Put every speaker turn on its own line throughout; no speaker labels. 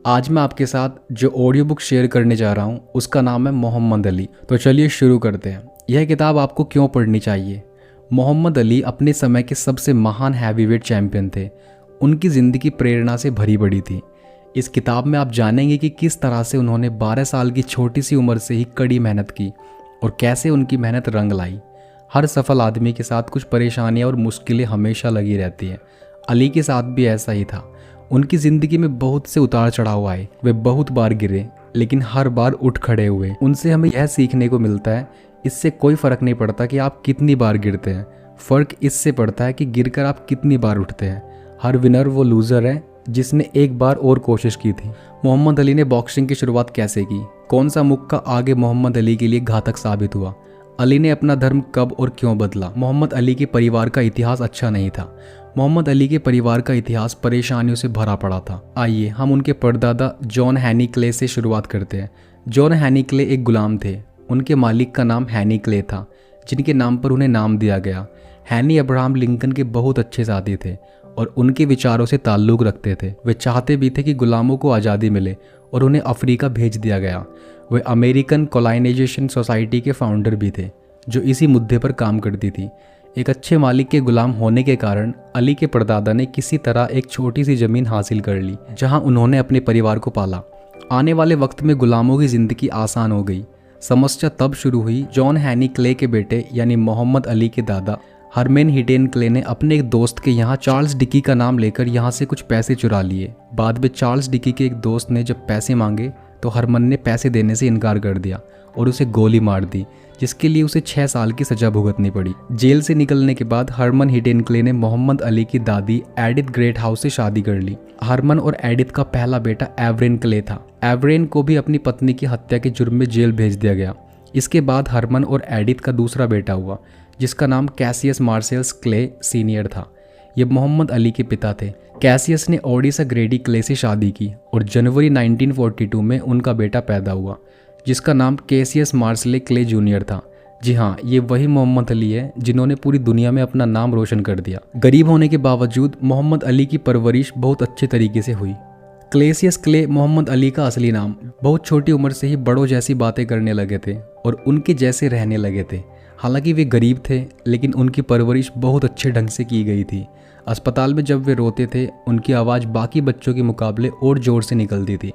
आज मैं आपके साथ जो ऑडियो बुक शेयर करने जा रहा हूँ उसका नाम है मोहम्मद अली। तो चलिए शुरू करते हैं। यह किताब आपको क्यों पढ़नी चाहिए। मोहम्मद अली अपने समय के सबसे महान हैवीवेट चैंपियन थे। उनकी ज़िंदगी प्रेरणा से भरी पड़ी थी। इस किताब में आप जानेंगे कि किस तरह से उन्होंने 12 साल की छोटी सी उम्र से ही कड़ी मेहनत की और कैसे उनकी मेहनत रंग लाई। हर सफल आदमी के साथ कुछ परेशानियां और मुश्किलें हमेशा लगी रहती हैं। अली के साथ भी ऐसा ही था। उनकी ज़िंदगी में बहुत से उतार चढ़ाव आए। वे बहुत बार गिरे लेकिन हर बार उठ खड़े हुए। उनसे हमें यह सीखने को मिलता है, इससे कोई फ़र्क नहीं पड़ता कि आप कितनी बार गिरते हैं, फ़र्क इससे पड़ता है कि गिरकर आप कितनी बार उठते हैं। हर विनर वो लूज़र है जिसने एक बार और कोशिश की थी। मोहम्मद अली ने बॉक्सिंग की शुरुआत कैसे की, कौन सा मुक्का आगे मोहम्मद अली के लिए घातक साबित हुआ, अली ने अपना धर्म कब और क्यों बदला। मोहम्मद अली के परिवार का इतिहास अच्छा नहीं था। मोहम्मद अली के परिवार का इतिहास परेशानियों से भरा पड़ा था। आइए हम उनके परदादा जॉन हैनी क्ले से शुरुआत करते हैं। जॉन हैनी क्ले एक गुलाम थे। उनके मालिक का नाम हैनी क्ले था, जिनके नाम पर उन्हें नाम दिया गया। हैनी अब्राहम लिंकन के बहुत अच्छे साथी थे और उनके विचारों से ताल्लुक़ रखते थे। वे चाहते भी थे कि गुलामों को आज़ादी मिले और उन्हें अफ्रीका भेज दिया गया। वे अमेरिकन कॉलोनाइजेशन सोसाइटी के फाउंडर भी थे, जो इसी मुद्दे पर काम करती थी। एक अच्छे मालिक के गुलाम होने के कारण अली के परदादा ने किसी तरह एक छोटी सी ज़मीन हासिल कर ली, जहां उन्होंने अपने परिवार को पाला। आने वाले वक्त में गुलामों की ज़िंदगी आसान हो गई। समस्या तब शुरू हुई। जॉन हैनी क्ले के बेटे यानी मोहम्मद अली के दादा हरमेन हिडेन क्ले ने अपने एक दोस्त के यहाँ चार्ल्स डिकी का नाम लेकर यहाँ से कुछ पैसे चुरा लिए। बाद में चार्ल्स डिकी के एक दोस्त ने जब पैसे मांगे तो हरमन ने पैसे देने से इनकार कर दिया और उसे गोली मार दी, जिसके लिए उसे 6 साल की सजा भुगतनी पड़ी। जेल से निकलने के बाद हरमन हिडेन क्ले ने मोहम्मद अली की दादी एडिथ ग्रेट हाउस से शादी कर ली। हरमन और एडिथ का पहला बेटा एवरेन क्ले था। एवरेन को भी अपनी पत्नी की हत्या के जुर्म में जेल भेज दिया गया। इसके बाद हरमन और एडिथ का दूसरा बेटा हुआ, जिसका नाम कैसियस मार्सेल्स क्ले सीनियर था। ये मोहम्मद अली के पिता थे। कैसियस ने ओडिसा ग्रेडी क्ले से शादी की और जनवरी 1942 में उनका बेटा पैदा हुआ, जिसका नाम कैसियस मार्सले क्ले जूनियर था। जी हाँ, ये वही मोहम्मद अली है जिन्होंने पूरी दुनिया में अपना नाम रोशन कर दिया। गरीब होने के बावजूद मोहम्मद अली की परवरिश बहुत अच्छे तरीके से हुई। कैसियस क्ले मोहम्मद अली का असली नाम। बहुत छोटी उम्र से ही बड़ों जैसी बातें करने लगे थे और उनके जैसे रहने लगे थे। हालांकि वे गरीब थे, लेकिन उनकी परवरिश बहुत अच्छे ढंग से की गई थी। अस्पताल में जब वे रोते थे, उनकी आवाज़ बाकी बच्चों के मुकाबले और ज़ोर से निकलती थी।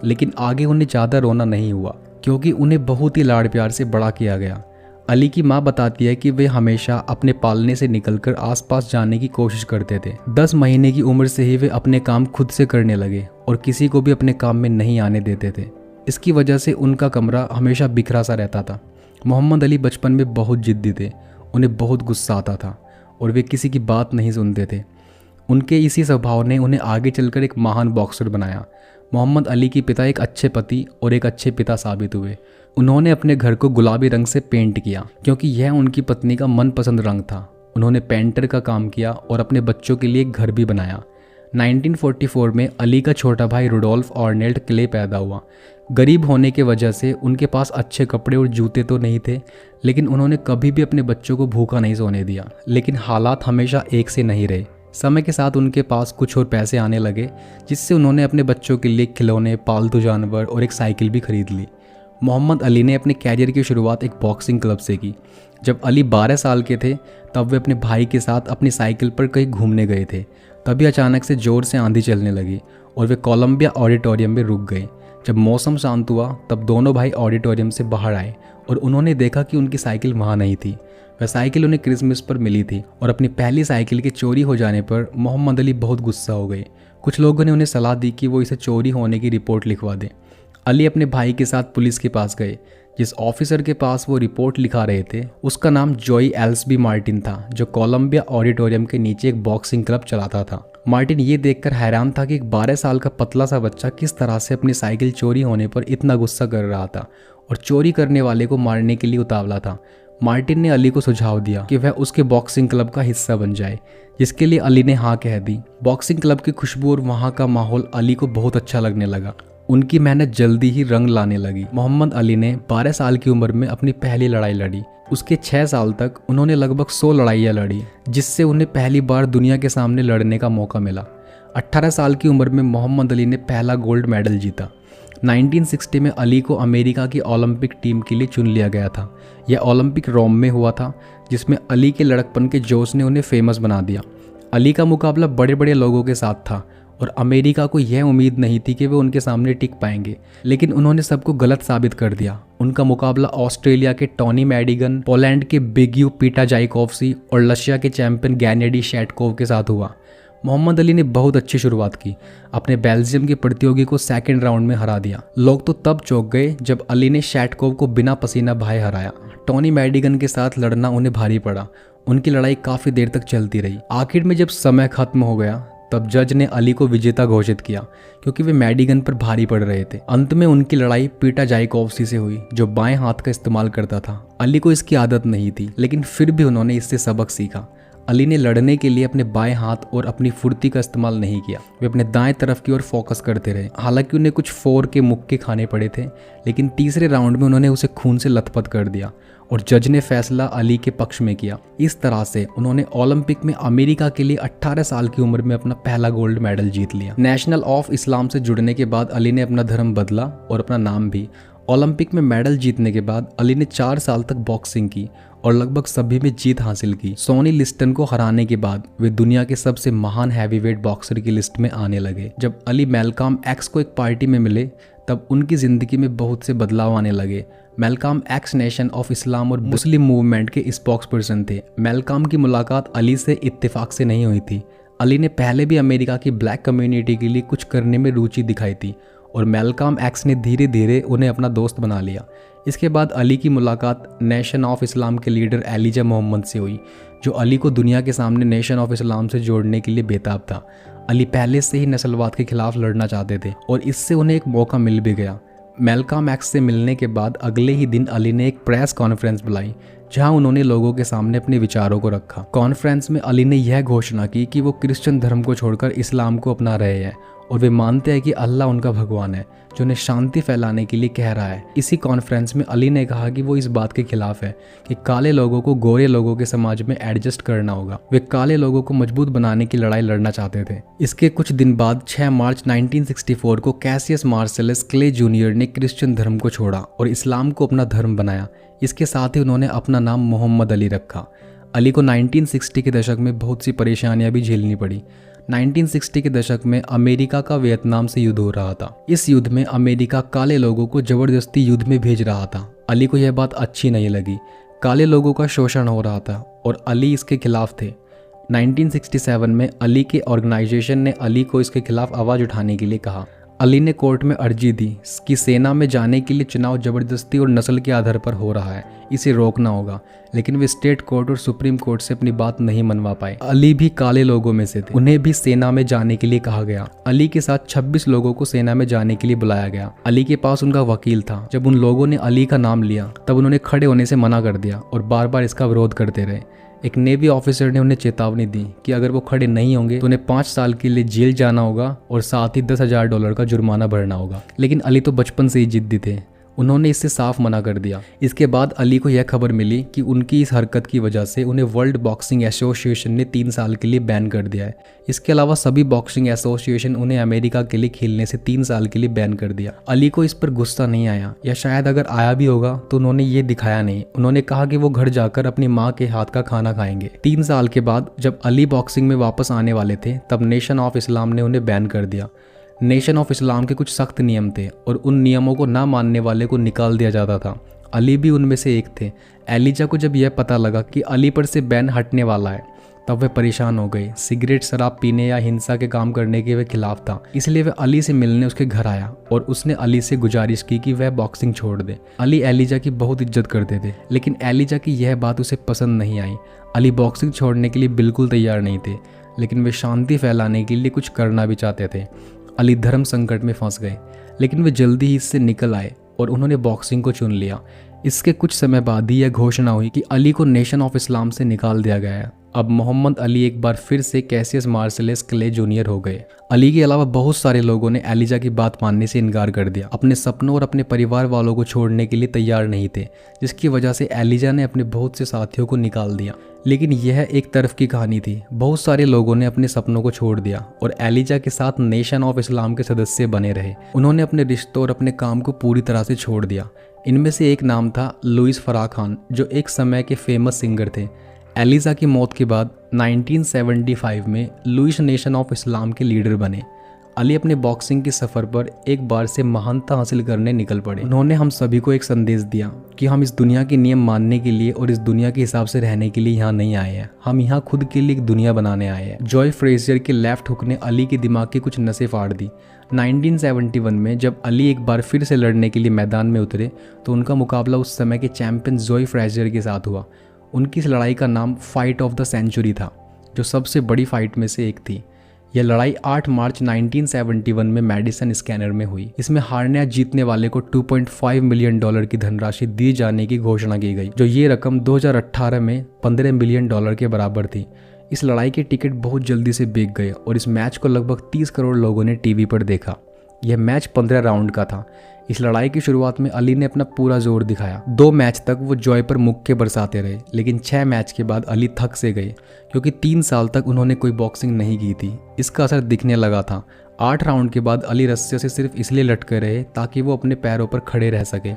लेकिन आगे उन्हें ज़्यादा रोना नहीं हुआ, क्योंकि उन्हें बहुत ही लाड़ प्यार से बड़ा किया गया। अली की माँ बताती है कि वे हमेशा अपने पालने से निकलकर आसपास जाने की कोशिश करते थे। 10 महीने की उम्र से ही वे अपने काम खुद से करने लगे और किसी को भी अपने काम में नहीं आने देते थे। इसकी वजह से उनका कमरा हमेशा बिखरा सा रहता था। मोहम्मद अली बचपन में बहुत जिद्दी थे। उन्हें बहुत गुस्सा आता था और वे किसी की बात नहीं सुनते थे। उनके इसी स्वभाव ने उन्हें आगे चलकर एक महान बॉक्सर बनाया। मोहम्मद अली के पिता एक अच्छे पति और एक अच्छे पिता साबित हुए। उन्होंने अपने घर को गुलाबी रंग से पेंट किया, क्योंकि यह उनकी पत्नी का मनपसंद रंग था। उन्होंने पेंटर का काम किया और अपने बच्चों के लिए एक घर भी बनाया। 1944 में अली का छोटा भाई रुडोल्फ ऑर्नेल्ड क्ले पैदा हुआ। गरीब होने की वजह से उनके पास अच्छे कपड़े और जूते तो नहीं थे, लेकिन उन्होंने कभी भी अपने बच्चों को भूखा नहीं सोने दिया। लेकिन हालात हमेशा एक से नहीं रहे। समय के साथ उनके पास कुछ और पैसे आने लगे, जिससे उन्होंने अपने बच्चों के लिए खिलौने, पालतू जानवर और एक साइकिल भी खरीद ली। मोहम्मद अली ने अपने कैरियर की शुरुआत एक बॉक्सिंग क्लब से की। जब अली 12 साल के थे, तब वे अपने भाई के साथ अपनी साइकिल पर कहीं घूमने गए थे। तभी अचानक से ज़ोर से आंधी चलने लगी और वे कोलंबिया ऑडिटोरियम में रुक गए। जब मौसम शांत हुआ, तब दोनों भाई ऑडिटोरियम से बाहर आए और उन्होंने देखा कि उनकी साइकिल वहाँ नहीं थी। वह साइकिल उन्हें क्रिसमस पर मिली थी और अपनी पहली साइकिल के चोरी हो जाने पर मोहम्मद अली बहुत गुस्सा हो गए। कुछ लोगों ने उन्हें सलाह दी कि वो इसे चोरी होने की रिपोर्ट लिखवा दें। अली अपने भाई के साथ पुलिस के पास गए। जिस ऑफिसर के पास वो रिपोर्ट लिखा रहे थे, उसका नाम जॉय एल्सबी मार्टिन था, जो कोलंबिया ऑडिटोरियम के नीचे एक बॉक्सिंग क्लब चलाता था। मार्टिन ये देखकर हैरान था कि एक 12 साल का पतला सा बच्चा किस तरह से अपनी साइकिल चोरी होने पर इतना गुस्सा कर रहा था और चोरी करने वाले को मारने के लिए उतावला था। मार्टिन ने अली को सुझाव दिया कि वह उसके बॉक्सिंग क्लब का हिस्सा बन जाए, जिसके लिए अली ने हाँ कह दी। बॉक्सिंग क्लब की खुशबू और वहाँ का माहौल अली को बहुत अच्छा लगने लगा। उनकी मेहनत जल्दी ही रंग लाने लगी। मोहम्मद अली ने 12 साल की उम्र में अपनी पहली लड़ाई लड़ी। उसके 6 साल तक उन्होंने लगभग 100 लड़ाइयाँ लड़ी, जिससे उन्हें पहली बार दुनिया के सामने लड़ने का मौका मिला। 18 साल की उम्र में मोहम्मद अली ने पहला गोल्ड मेडल जीता। 1960 में अली को अमेरिका की ओलंपिक टीम के लिए चुन लिया गया था। यह ओलंपिक रोम में हुआ था, जिसमें अली के लड़कपन के जोश ने उन्हें फेमस बना दिया। अली का मुकाबला बड़े बड़े लोगों के साथ था और अमेरिका को यह उम्मीद नहीं थी कि वे उनके सामने टिक पाएंगे, लेकिन उन्होंने सबको गलत साबित कर दिया। उनका मुकाबला ऑस्ट्रेलिया के टॉनी मैडिगन, पोलैंड के बिग यू पीटा जाइकोव्स्की और रशिया के चैंपियन गैनेडी शैटकोव के साथ हुआ। मोहम्मद अली ने बहुत अच्छी शुरुआत की, अपने बेल्जियम के प्रतियोगी को सेकंड राउंड में हरा दिया। लोग तो तब चौंक गए जब अली ने शैटकोव को बिना पसीना बहाए हराया। टॉनी मैडिगन के साथ लड़ना उन्हें भारी पड़ा। उनकी लड़ाई काफ़ी देर तक चलती रही। आखिर में जब समय खत्म हो गया तब जज ने अली को विजेता घोषित किया, क्योंकि वे मैडिगन पर भारी पड़ रहे थे। अंत में उनकी लड़ाई पीटा जाइकोव्स्की से हुई, जो बाएं हाथ का इस्तेमाल करता था। अली को इसकी आदत नहीं थी, लेकिन फिर भी उन्होंने इससे सबक सीखा। अली ने लड़ने के लिए अपने बाएं हाथ और अपनी फुर्ती का इस्तेमाल नहीं किया। वे अपने दाएं तरफ की ओर फोकस करते रहे। हालांकि उन्हें कुछ 4 के मुक्के खाने पड़े थे, लेकिन तीसरे राउंड में उन्होंने उसे खून से लथपथ कर दिया और जज ने फैसला अली के पक्ष में किया। इस तरह से उन्होंने ओलंपिक में अमेरिका के लिए 18 साल की उम्र में अपना पहला गोल्ड मेडल जीत लिया। नेशनल ऑफ इस्लाम से जुड़ने के बाद अली ने अपना धर्म बदला और अपना नाम भी। ओलंपिक में मेडल जीतने के बाद अली ने 4 साल तक बॉक्सिंग की और लगभग सभी में जीत हासिल की। सोनी लिस्टन को हराने के बाद वे दुनिया के सबसे महान हैवीवेट बॉक्सर की लिस्ट में आने लगे। जब अली मैल्कॉम एक्स को एक पार्टी में मिले तब उनकी जिंदगी में बहुत से बदलाव आने लगे। Malcolm x nation of Islam और मुस्लिम मूवमेंट के स्पोक्स पर्सन थे। मैल्कॉम की मुलाकात अली से इत्तेफाक से नहीं हुई थी। अली ने पहले भी अमेरिका की ब्लैक कम्युनिटी के लिए कुछ करने में रुचि दिखाई थी और मैल्कॉम एक्स ने धीरे धीरे उन्हें अपना दोस्त बना लिया। इसके बाद अली की मुलाकात नेशन ऑफ इस्लाम के लीडर एलिजा मोहम्मद से हुई, जो अली को दुनिया के सामने नेशन ऑफ इस्लाम से जोड़ने के लिए बेताब था। अली पहले से ही नस्लवाद के खिलाफ लड़ना चाहते थे और इससे उन्हें एक मौका मिल भी गया। मैल्कॉम एक्स से मिलने के बाद अगले ही दिन अली ने एक प्रेस कॉन्फ्रेंस बुलाई, जहां उन्होंने लोगों के सामने अपने विचारों को रखा। कॉन्फ्रेंस में अली ने यह घोषणा की कि वो क्रिश्चियन धर्म को छोड़कर इस्लाम को अपना रहे हैं और वे मानते हैं कि अल्लाह उनका भगवान है, जो उन्हें शांति फैलाने के लिए कह रहा है। इसी कॉन्फ्रेंस में अली ने कहा कि वो इस बात के खिलाफ है कि काले लोगों को गोरे लोगों के समाज में एडजस्ट करना होगा। वे काले लोगों को मजबूत बनाने की लड़ाई लड़ना चाहते थे। इसके कुछ दिन बाद 6 मार्च 1964 को कैसियस मार्सेलस क्ले जूनियर ने क्रिश्चियन धर्म को छोड़ा और इस्लाम को अपना धर्म बनाया। इसके साथ ही उन्होंने अपना नाम मोहम्मद अली रखा। अली को 1960 के दशक में बहुत सी परेशानियां भी झेलनी पड़ी। 1960 के दशक में अमेरिका का वियतनाम से युद्ध हो रहा था। इस युद्ध में अमेरिका काले लोगों को जबरदस्ती युद्ध में भेज रहा था। अली को यह बात अच्छी नहीं लगी। काले लोगों का शोषण हो रहा था और अली इसके खिलाफ थे। 1967 में अली के ऑर्गेनाइजेशन ने अली को इसके खिलाफ आवाज़ उठाने के लिए कहा। अली ने कोर्ट में अर्जी दी कि सेना में जाने के लिए चुनाव जबरदस्ती और नस्ल के आधार पर हो रहा है, इसे रोकना होगा, लेकिन वे स्टेट कोर्ट और सुप्रीम कोर्ट से अपनी बात नहीं मनवा पाए। अली भी काले लोगों में से थे, उन्हें भी सेना में जाने के लिए कहा गया। अली के साथ 26 लोगों को सेना में जाने के लिए बुलाया गया। अली के पास उनका वकील था। जब उन लोगों ने अली का नाम लिया तब उन्होंने खड़े होने से मना कर दिया और बार बार इसका विरोध करते रहे। एक नेवी ऑफिसर ने उन्हें चेतावनी दी कि अगर वो खड़े नहीं होंगे तो उन्हें 5 साल के लिए जेल जाना होगा और साथ ही $10,000 का जुर्माना भरना होगा। लेकिन अली तो बचपन से ही जिद्दी थे, उन्होंने इससे साफ मना कर दिया। इसके बाद अली को यह खबर मिली कि उनकी इस हरकत की वजह से उन्हें वर्ल्ड बॉक्सिंग एसोसिएशन ने 3 साल के लिए बैन कर दिया है। इसके अलावा सभी बॉक्सिंग एसोसिएशन उन्हें अमेरिका के लिए खेलने से 3 साल के लिए बैन कर दिया। अली को इस पर गुस्सा नहीं आया, या शायद अगर आया भी होगा तो उन्होंने ये दिखाया नहीं। उन्होंने कहा कि वो घर जाकर अपनी माँ के हाथ का खाना खाएंगे। 3 साल के बाद जब अली बॉक्सिंग में वापस आने वाले थे तब नेशन ऑफ इस्लाम ने उन्हें बैन कर दिया। नेशन ऑफ इस्लाम के कुछ सख्त नियम थे और उन नियमों को ना मानने वाले को निकाल दिया जाता था। अली भी उनमें से एक थे। एलिजा को जब यह पता लगा कि अली पर से बैन हटने वाला है तब वे परेशान हो गए। सिगरेट, शराब पीने या हिंसा के काम करने के वे खिलाफ था, इसलिए वह अली से मिलने उसके घर आया और उसने अली से गुजारिश की कि वह बॉक्सिंग छोड़ दे। अली एलिजा की बहुत इज्जत करते थे, लेकिन एलिजा की यह बात उसे पसंद नहीं आई। अली बॉक्सिंग छोड़ने के लिए बिल्कुल तैयार नहीं थे, लेकिन वे शांति फैलाने के लिए कुछ करना भी चाहते थे। अली धर्म संकट में फंस गए, लेकिन वे जल्दी ही इससे निकल आए और उन्होंने बॉक्सिंग को चुन लिया। इसके कुछ समय बाद ही यह घोषणा हुई कि अली को नेशन ऑफ इस्लाम से निकाल दिया गया है अब मोहम्मद अली एक बार फिर से कैसियस मार्सेलस क्ले जूनियर हो गए। अली के अलावा बहुत सारे लोगों ने एलिजा की बात मानने से इनकार कर दिया, अपने सपनों और अपने परिवार वालों को छोड़ने के लिए तैयार नहीं थे, जिसकी वजह से एलिजा ने अपने बहुत से साथियों को निकाल दिया। लेकिन यह एक तरफ की कहानी थी। बहुत सारे लोगों ने अपने सपनों को छोड़ दिया और एलिजा के साथ नेशन ऑफ इस्लाम के सदस्य बने रहे। उन्होंने अपने रिश्तों और अपने काम को पूरी तरह से छोड़ दिया। इनमें से एक नाम था लुइस फराह खान, जो एक समय के फेमस सिंगर थे। एलिजा की मौत के बाद 1975 में लुइस नेशन ऑफ इस्लाम के लीडर बने। अली अपने बॉक्सिंग के सफ़र पर एक बार से महानता हासिल करने निकल पड़े। उन्होंने हम सभी को एक संदेश दिया कि हम इस दुनिया के नियम मानने के लिए और इस दुनिया के हिसाब से रहने के लिए यहाँ नहीं आए हैं, हम यहाँ खुद के लिए एक दुनिया बनाने आए हैं। जॉय फ्रेजियर के लेफ्ट हुक ने अली के दिमाग की कुछ नसें फाड़ दी। 1971 में जब अली एक बार फिर से लड़ने के लिए मैदान में उतरे तो उनका मुकाबला उस समय के चैंपियन जॉय फ्रेजियर के साथ हुआ। उनकी इस लड़ाई का नाम फाइट ऑफ द सेंचुरी था, जो सबसे बड़ी फाइट में से एक थी। यह लड़ाई 8 मार्च 1971 में मैडिसन स्क्वायर में हुई। इसमें हारने या जीतने वाले को $2.5 मिलियन की धनराशि दी जाने की घोषणा की गई, जो ये रकम 2018 में $15 मिलियन के बराबर थी। इस लड़ाई के टिकट बहुत जल्दी से बिक गए और इस मैच को लगभग 30 करोड़ लोगों ने टीवी पर देखा। यह मैच 15 राउंड का था। इस लड़ाई की शुरुआत में अली ने अपना पूरा जोर दिखाया। 2 मैच तक वो जॉय पर मुक्के बरसाते रहे, लेकिन 6 मैच के बाद अली थक से गए, क्योंकि 3 साल तक उन्होंने कोई बॉक्सिंग नहीं की थी। इसका असर दिखने लगा था। 8 राउंड के बाद अली रस्सियों से सिर्फ इसलिए लटके रहे ताकि वो अपने पैरों पर खड़े रह सके।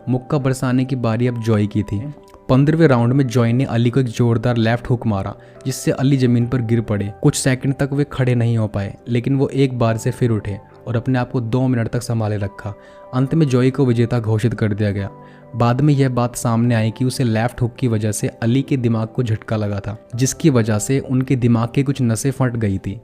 मुक्का बरसाने की बारी अब जॉय की थी। 15वें राउंड में जॉय ने अली को एक जोरदार लेफ्ट हुक मारा, जिससे अली जमीन पर गिर पड़े। कुछ सेकंड तक वे खड़े नहीं हो पाए, लेकिन वो एक बार से फिर उठे और अपने आप को 2 मिनट तक संभाले रखा। अंत में जॉय को विजेता घोषित कर दिया गया। बाद में यह बात सामने आई कि उसे लेफ्ट हुक की वजह से अली के दिमाग को झटका लगा था, जिसकी वजह से उनके दिमाग की कुछ नसें फट गई थी।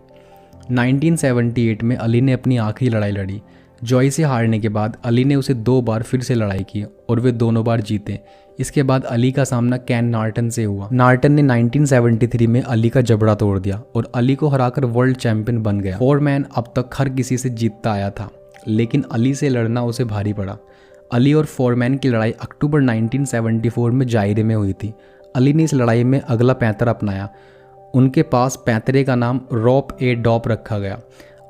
1978 में अली ने अपनी आखिरी लड़ाई लड़ी। जॉय से हारने के बाद अली ने उसे 2 बार फिर से लड़ाई की और वे दोनों बार जीते। इसके बाद अली का सामना कैन नार्टन से हुआ। नार्टन ने 1973 में अली का जबड़ा तोड़ दिया और अली को हराकर वर्ल्ड चैंपियन बन गया। फोरमैन अब तक हर किसी से जीतता आया था, लेकिन अली से लड़ना उसे भारी पड़ा। अली और फोरमैन की लड़ाई अक्टूबर 1974 में जायरे में हुई थी। अली ने इस लड़ाई में अगला पैंतरा अपनाया। उनके पास पैंतरे का नाम रॉप ए डॉप रखा गया।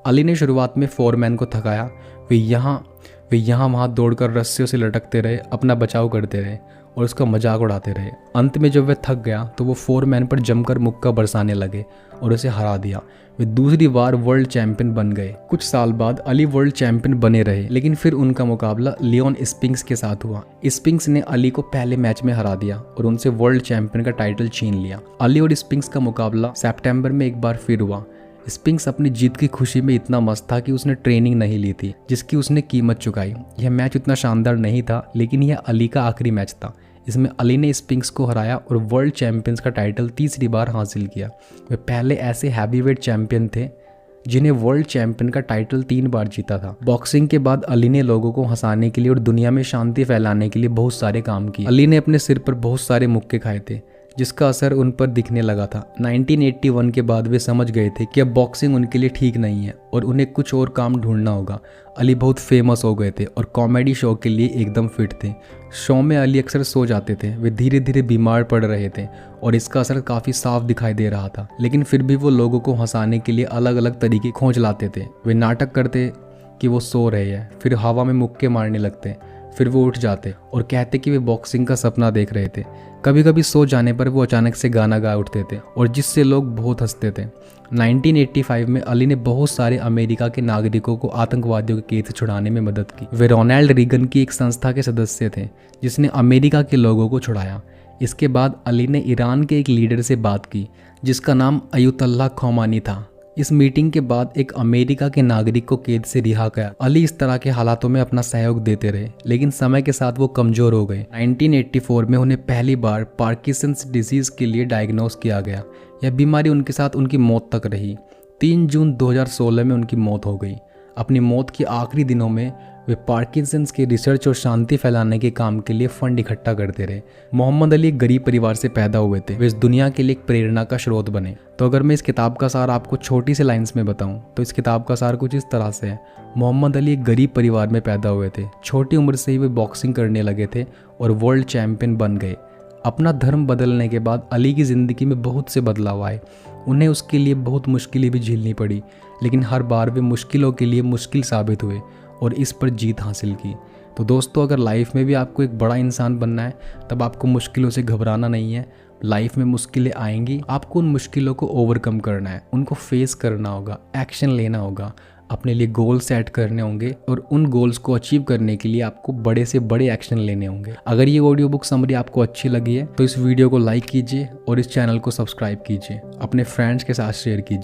अली ने शुरुआत में फोरमैन को थकाया। वे यहाँ वहाँ दौड़कर रस्सियों से लटकते रहे, अपना बचाव करते रहे और उसका मजाक उड़ाते रहे। अंत में जब वह थक गया तो वो फोरमैन पर जमकर मुक्का बरसाने लगे और उसे हरा दिया। वे दूसरी बार वर्ल्ड चैंपियन बन गए। कुछ साल बाद अली वर्ल्ड चैंपियन बने रहे, लेकिन फिर उनका मुकाबला लियोन स्पिंक्स के साथ हुआ। स्पिंक्स ने अली को पहले मैच में हरा दिया और उनसे वर्ल्ड चैंपियन का टाइटल छीन लिया। अली और स्पिंक्स का मुकाबला सितंबर में एक बार फिर हुआ। स्पिंक्स अपनी जीत की खुशी में इतना मस्त था कि उसने ट्रेनिंग नहीं ली थी, जिसकी उसने कीमत चुकाई। यह मैच उतना शानदार नहीं था, लेकिन यह अली का आखिरी मैच था। इसमें अली ने स्पिंक्स को हराया और वर्ल्ड चैंपियंस का टाइटल तीसरी बार हासिल किया। वे पहले ऐसे हैवीवेट चैंपियन थे जिन्हें वर्ल्ड चैंपियन का टाइटल 3 बार जीता था। बॉक्सिंग के बाद अली ने लोगों को हंसाने के लिए और दुनिया में शांति फैलाने के लिए बहुत सारे काम किए। अली ने अपने सिर पर बहुत सारे मुक्के खाए थे, जिसका असर उन पर दिखने लगा था। 1981 के बाद वे समझ गए थे कि अब बॉक्सिंग उनके लिए ठीक नहीं है और उन्हें कुछ और काम ढूंढना होगा। अली बहुत फेमस हो गए थे और कॉमेडी शो के लिए एकदम फिट थे। शो में अली अक्सर सो जाते थे। वे धीरे धीरे बीमार पड़ रहे थे और इसका असर काफ़ी साफ दिखाई दे रहा था, लेकिन फिर भी वो लोगों को हंसाने के लिए अलग अलग तरीके खोज लाते थे। वे नाटक करते कि वो सो रहे हैं, फिर हवा में मुक्के मारने लगते, फिर वो उठ जाते और कहते कि वे बॉक्सिंग का सपना देख रहे थे। कभी कभी सो जाने पर वो अचानक से गाना गा उठते थे और जिससे लोग बहुत हंसते थे। 1985 में अली ने बहुत सारे अमेरिका के नागरिकों को आतंकवादियों के कैद से छुड़ाने में मदद की। वे रोनाल्ड रीगन की एक संस्था के सदस्य थे जिसने अमेरिका के लोगों को छुड़ाया। इसके बाद अली ने ईरान के एक लीडर से बात की जिसका नाम अयतुल्लाह खोमेनी था। इस मीटिंग के बाद एक अमेरिका के नागरिक को कैद से रिहा किया। अली इस तरह के हालातों में अपना सहयोग देते रहे, लेकिन समय के साथ वो कमजोर हो गए। 1984 में उन्हें पहली बार पार्किंसंस डिजीज के लिए डायग्नोस किया गया। यह बीमारी उनके साथ उनकी मौत तक रही। 3 जून 2016 में उनकी मौत हो गई। अपनी मौत के आखिरी दिनों में वे पार्किंसंस के रिसर्च और शांति फैलाने के काम के लिए फंड इकट्ठा करते रहे। मोहम्मद अली एक गरीब परिवार से पैदा हुए थे। वे इस दुनिया के लिए एक प्रेरणा का स्रोत बने। तो अगर मैं इस किताब का सार आपको छोटी सी लाइंस में बताऊं तो इस किताब का सार कुछ इस तरह से है। मोहम्मद अली एक गरीब परिवार में पैदा हुए थे। छोटी उम्र से ही वे बॉक्सिंग करने लगे थे और वर्ल्ड चैंपियन बन गए। अपना धर्म बदलने के बाद अली की ज़िंदगी में बहुत से बदलाव आए। उन्हें उसके लिए बहुत मुश्किलें भी झेलनी पड़ी, लेकिन हर बार वे मुश्किलों के लिए मुश्किल साबित हुए और इस पर जीत हासिल की। तो दोस्तों, अगर लाइफ में भी आपको एक बड़ा इंसान बनना है, तब आपको मुश्किलों से घबराना नहीं है। लाइफ में मुश्किलें आएंगी, आपको उन मुश्किलों को ओवरकम करना है, उनको फेस करना होगा, एक्शन लेना होगा, अपने लिए गोल सेट करने होंगे और उन गोल्स को अचीव करने के लिए आपको बड़े से बड़े एक्शन लेने होंगे। अगर ये ऑडियो बुक समरी आपको अच्छी लगी है तो इस वीडियो को लाइक कीजिए और इस चैनल को सब्सक्राइब कीजिए, अपने फ्रेंड्स के साथ शेयर कीजिए।